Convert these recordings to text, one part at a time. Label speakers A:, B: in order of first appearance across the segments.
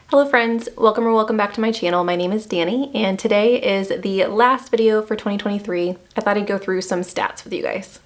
A: Hello friends, welcome or welcome back to my channel. My name is Danny and today is the last video for 2023. I thought I'd go through some stats with you guys.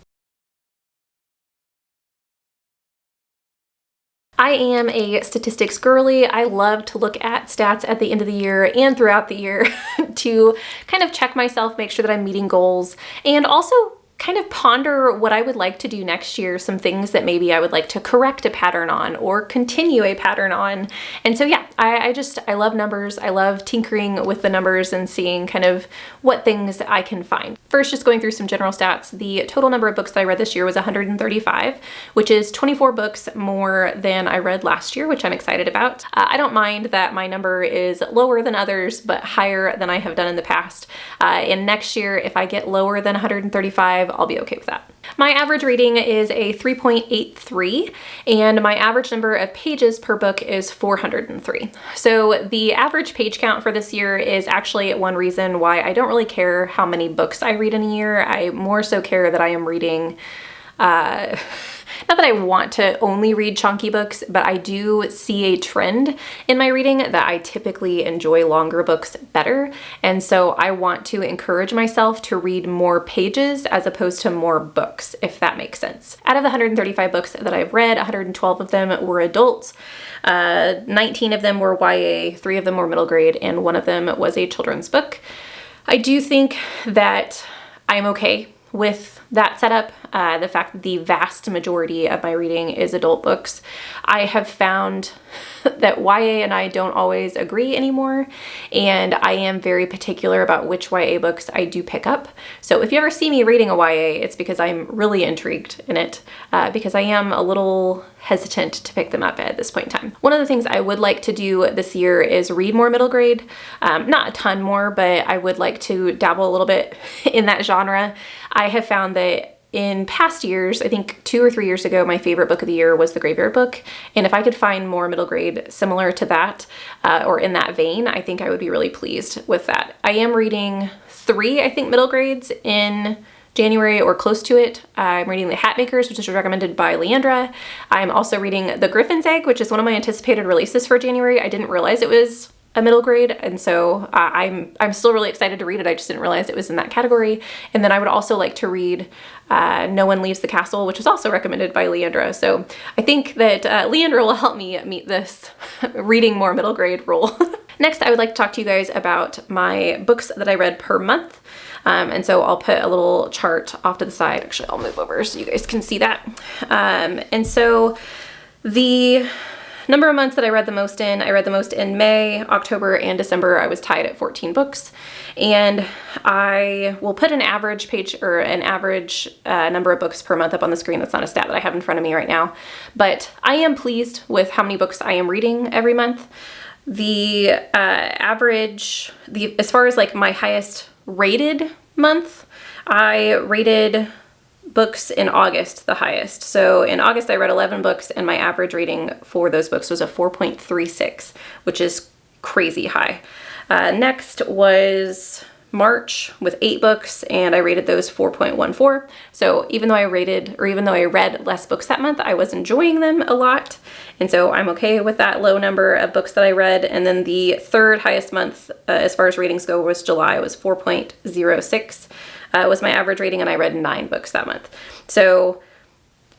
A: I am a statistics girly. I love to look at stats at the end of the year and throughout the year to kind of check myself, make sure that I'm meeting goals, and also kind of ponder what I would like to do next year, some things that maybe I would like to correct a pattern on or continue a pattern on. And so yeah, I love numbers. I love tinkering with the numbers and seeing kind of what things I can find. First, just going through some general stats, the total number of books that I read this year was 135, which is 24 books more than I read last year, which I'm excited about. I don't mind that my number is lower than others, but higher than I have done in the past. And next year, if I get lower than 135, I'll be okay with that. My average reading is a 3.83, and my average number of pages per book is 403. So the average page count for this year is actually one reason why I don't really care how many books I read in a year. I more so care that I am reading, not that I want to only read chunky books, but I do see a trend in my reading that I typically enjoy longer books better. And so I want to encourage myself to read more pages as opposed to more books, if that makes sense. Out of the 135 books that I've read, 112 of them were adults, 19 of them were YA, 3 of them were middle grade, and 1 of them was a children's book. I do think that I'm okay with that setup, the fact that the vast majority of my reading is adult books. I have found that YA and I don't always agree anymore, and I am very particular about which YA books I do pick up. So if you ever see me reading a YA, it's because I'm really intrigued in it, because I am a little hesitant to pick them up at this point in time. One of the things I would like to do this year is read more middle grade. Not a ton more, but I would like to dabble a little bit in that genre. I have found that in past years, I think 2 or 3 years ago, my favorite book of the year was The Graveyard Book. And if I could find more middle grade similar to that, or in that vein, I think I would be really pleased with that. I am reading 3, I think, middle grades in January or close to it. I'm reading The Hatmakers, which is recommended by Leandra. I'm also reading The Griffin's Egg, which is one of my anticipated releases for January. I didn't realize it was a middle grade, and so I'm still really excited to read it. I just didn't realize it was in that category. And then I would also like to read No One Leaves the Castle, which was also recommended by Leandra. So I think that Leandra will help me meet this reading more middle grade rule. Next, I would like to talk to you guys about my books that I read per month. And so I'll put a little chart off to the side. Actually, I'll move over so you guys can see that. And so the number of months that I read the most in May, October, and December. I was tied at 14 books. And I will put an average page or an average number of books per month up on the screen. That's not a stat that I have in front of me right now. But I am pleased with how many books I am reading every month. The average, as far as like my highest rated month, I rated books in August the highest. So in August I read 11 books and my average rating for those books was a 4.36, which is crazy high. Next was March with 8 books and I rated those 4.14. So even though I read less books that month, I was enjoying them a lot. And so I'm okay with that low number of books that I read. And then the third highest month as far as ratings go was July. It was 4.06. Was my average rating, and I read 9 books that month. So,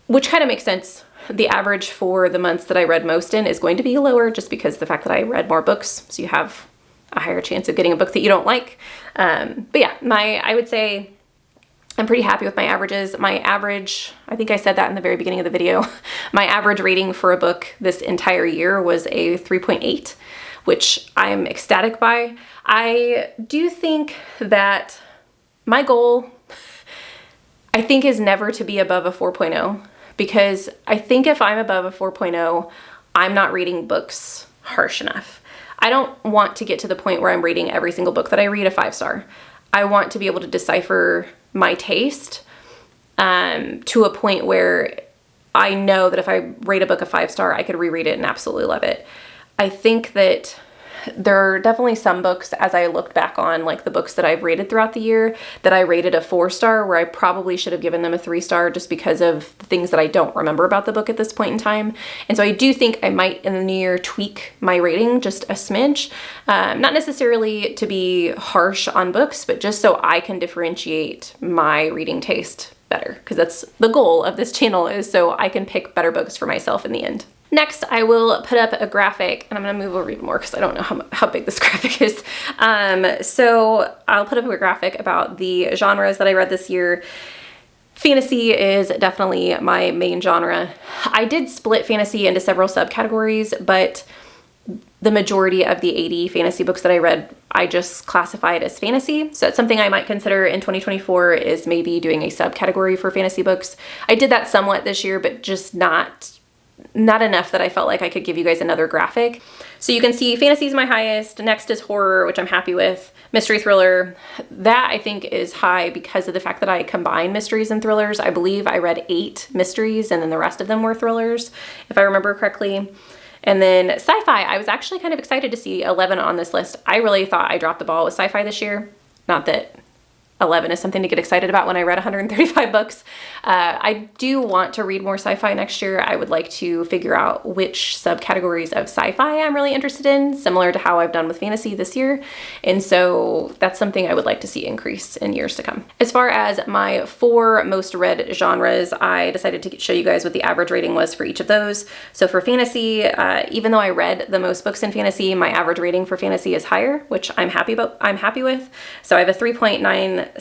A: which kind of makes sense. The average for the months that I read most in is going to be lower just because the fact that I read more books, so you have a higher chance of getting a book that you don't like. But yeah, I would say I'm pretty happy with my averages. My average, I think I said that in the very beginning of the video, my average rating for a book this entire year was a 3.8, which I'm ecstatic by. I do think that my goal, I think, is never to be above a 4.0, because I think if I'm above a 4.0, I'm not reading books harsh enough. I don't want to get to the point where I'm rating every single book that I read a 5-star. I want to be able to decipher my taste to a point where I know that if I rate a book a 5-star, I could reread it and absolutely love it. I think that there are definitely some books, as I looked back on like the books that I've rated throughout the year, that I rated a 4-star where I probably should have given them a 3-star just because of the things that I don't remember about the book at this point in time. And so I do think I might in the new year tweak my rating just a smidge, not necessarily to be harsh on books, but just so I can differentiate my reading taste better, because that's the goal of this channel, is so I can pick better books for myself in the end. Next, I will put up a graphic, and I'm gonna move over even more because I don't know how big this graphic is. So I'll put up a graphic about the genres that I read this year. Fantasy is definitely my main genre. I did split fantasy into several subcategories, but the majority of the 80 fantasy books that I read, I just classified as fantasy. So that's something I might consider in 2024, is maybe doing a subcategory for fantasy books. I did that somewhat this year, but just not enough that I felt like I could give you guys another graphic. So you can see fantasy is my highest. Next is horror, which I'm happy with. Mystery thriller, that I think is high because of the fact that I combine mysteries and thrillers. I believe I read 8 mysteries and then the rest of them were thrillers, if I remember correctly. And then sci-fi, I was actually kind of excited to see 11 on this list. I really thought I dropped the ball with sci-fi this year. Not that 11 is something to get excited about when I read 135 books. I do want to read more sci-fi next year. I would like to figure out which subcategories of sci-fi I'm really interested in, similar to how I've done with fantasy this year. And so that's something I would like to see increase in years to come. As far as my 4 most read genres, I decided to show you guys what the average rating was for each of those. So for fantasy, even though I read the most books in fantasy, my average rating for fantasy is higher, which I'm happy with. So I have a 3.963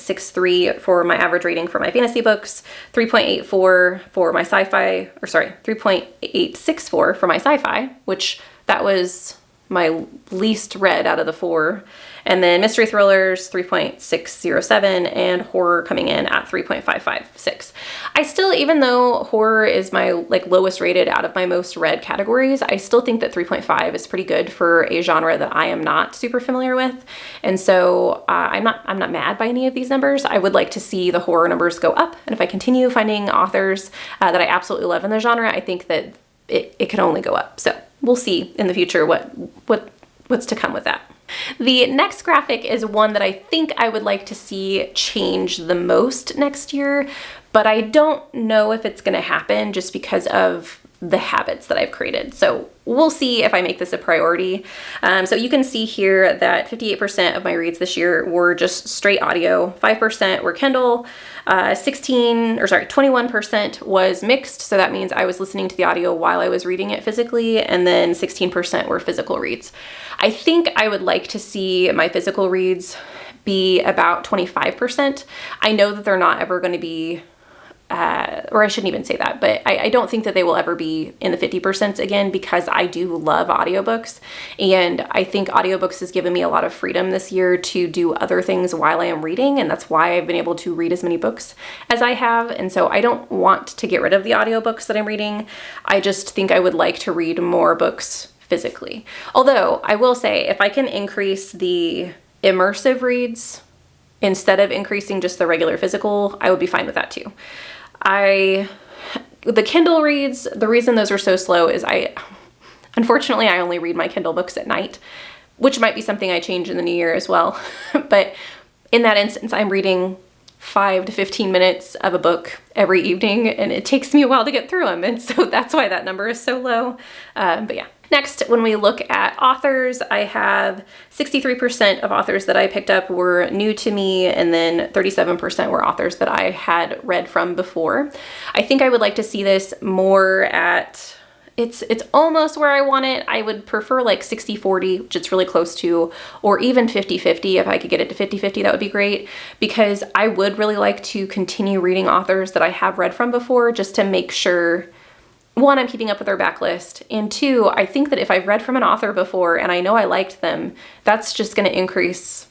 A: for my average rating for my fantasy books, 3.84 for my sci-fi, or sorry, 3.864 for my sci-fi, which that was my least read out of the 4. And then mystery thrillers, 3.607, and horror coming in at 3.556. I still, even though horror is my lowest rated out of my most read categories, I still think that 3.5 is pretty good for a genre that I am not super familiar with. And so I'm not mad by any of these numbers. I would like to see the horror numbers go up. And if I continue finding authors that I absolutely love in the genre, I think that it can only go up. So we'll see in the future what's to come with that. The next graphic is one that I think I would like to see change the most next year, but I don't know if it's going to happen just because of the habits that I've created. So we'll see if I make this a priority. So you can see here that 58% of my reads this year were just straight audio, 5% were Kindle, 21% was mixed. So that means I was listening to the audio while I was reading it physically, and then 16% were physical reads. I think I would like to see my physical reads be about 25%. I know that they're not ever going to be or I shouldn't even say that, but I don't think that they will ever be in the 50% again, because I do love audiobooks. And I think audiobooks has given me a lot of freedom this year to do other things while I am reading. And that's why I've been able to read as many books as I have. And so I don't want to get rid of the audiobooks that I'm reading. I just think I would like to read more books physically. Although I will say, if I can increase the immersive reads instead of increasing just the regular physical, I would be fine with that too. The Kindle reads, the reason those are so slow is unfortunately, I only read my Kindle books at night, which might be something I change in the new year as well. But in that instance, I'm reading 5 to 15 minutes of a book every evening, and it takes me a while to get through them. And so that's why that number is so low. But yeah. Next, when we look at authors, I have 63% of authors that I picked up were new to me, and then 37% were authors that I had read from before. I think I would like to see this more at, it's almost where I want it. I would prefer like 60-40, which it's really close to, or even 50-50. If I could get it to 50-50, that would be great, because I would really like to continue reading authors that I have read from before, just to make sure, 1, I'm keeping up with their backlist, and 2, I think that if I've read from an author before and I know I liked them, that's just going to increase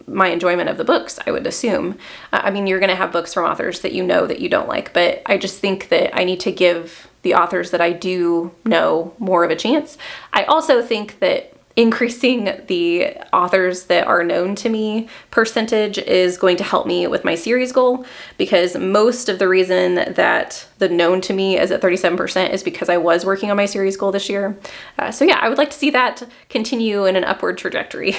A: my enjoyment of the books, I would assume. I mean, you're going to have books from authors that you know that you don't like, but I just think that I need to give the authors that I do know more of a chance. I also think that increasing the authors that are known to me percentage is going to help me with my series goal, because most of the reason that the known to me is at 37% is because I was working on my series goal this year. So yeah, I would like to see that continue in an upward trajectory.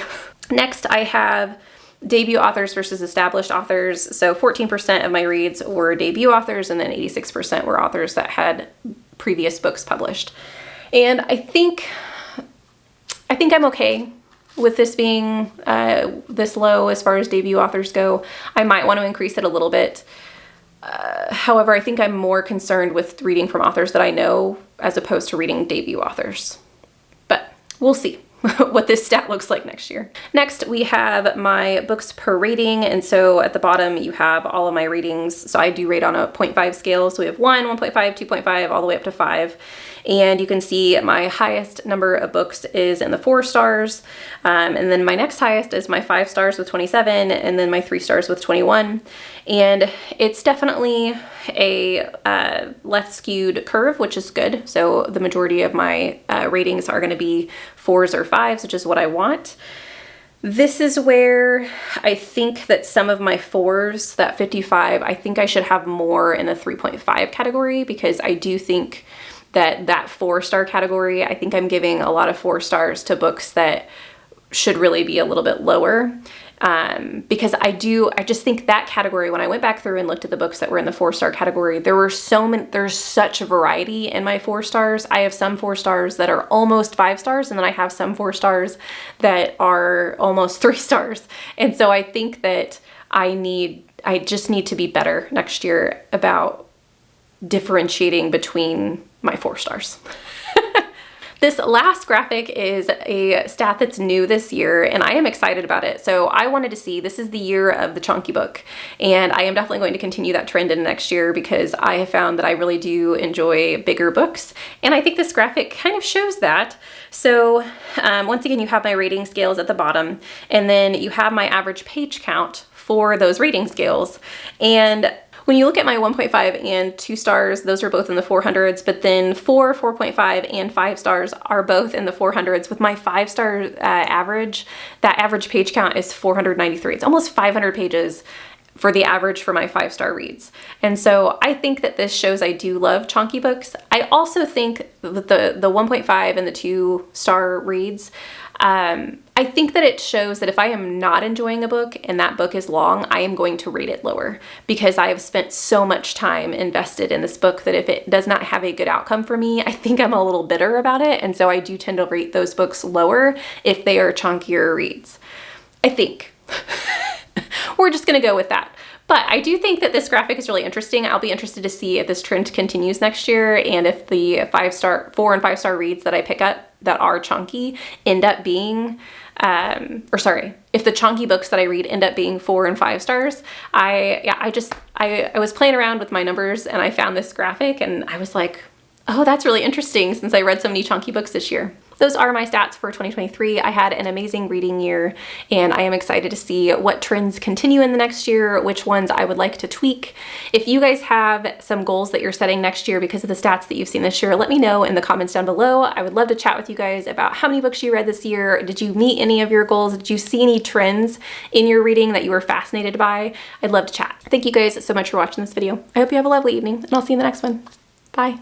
A: Next, I have debut authors versus established authors. So 14% of my reads were debut authors, and then 86% were authors that had previous books published. And I think I'm okay with this being this low as far as debut authors go. I might want to increase it a little bit. However, I think I'm more concerned with reading from authors that I know as opposed to reading debut authors. But we'll see what this stat looks like next year. Next, we have my books per rating. And so at the bottom, you have all of my ratings. So I do rate on a 0.5 scale. So we have 1, 1.5, 2.5, all the way up to 5. And you can see my highest number of books is in the 4 stars. And then my next highest is my 5 stars with 27, and then my 3 stars with 21. And it's definitely a less skewed curve, which is good. So the majority of my ratings are going to be 4s or 5s, which is what I want. This is where I think that some of my 4s, that 55, I think I should have more in the 3.5 category, because I do think that 4-star category, I think I'm giving a lot of 4 stars to books that should really be a little bit lower. Because I just think that category, when I went back through and looked at the books that were in the 4-star category, there's such a variety in my 4 stars. I have some 4 stars that are almost 5 stars, and then I have some 4 stars that are almost 3 stars. And so I think that I just need to be better next year about differentiating between my 4 stars. This last graphic is a stat that's new this year, and I am excited about it. So I wanted to see, this is the year of the chunky book, and I am definitely going to continue that trend in next year, because I have found that I really do enjoy bigger books, and I think this graphic kind of shows that. So once again, you have my rating scales at the bottom, and then you have my average page count for those rating scales. And when you look at my 1.5 and 2 stars, those are both in the 400s, but then 4, 4.5, and 5 stars are both in the 400s. With my 5-star average, that average page count is 493. It's almost 500 pages for the average for my 5-star reads. And so I think that this shows I do love chunky books. I also think that the 1.5 and the 2-star reads, I think that it shows that if I am not enjoying a book and that book is long, I am going to rate it lower, because I have spent so much time invested in this book that if it does not have a good outcome for me, I think I'm a little bitter about it. And so I do tend to rate those books lower if they are chunkier reads. I think. We're just going to go with that. But I do think that this graphic is really interesting. I'll be interested to see if this trend continues next year, and if the 4 and 5-star reads that I pick up that are chunky end up being, if the chunky books that I read end up being 4 and 5 stars. I was playing around with my numbers, and I found this graphic, and I was like, oh, that's really interesting, since I read so many chunky books this year. Those are my stats for 2023. I had an amazing reading year, and I am excited to see what trends continue in the next year, which ones I would like to tweak. If you guys have some goals that you're setting next year because of the stats that you've seen this year, let me know in the comments down below. I would love to chat with you guys about how many books you read this year. Did you meet any of your goals? Did you see any trends in your reading that you were fascinated by? I'd love to chat. Thank you guys so much for watching this video. I hope you have a lovely evening, and I'll see you in the next one. Bye.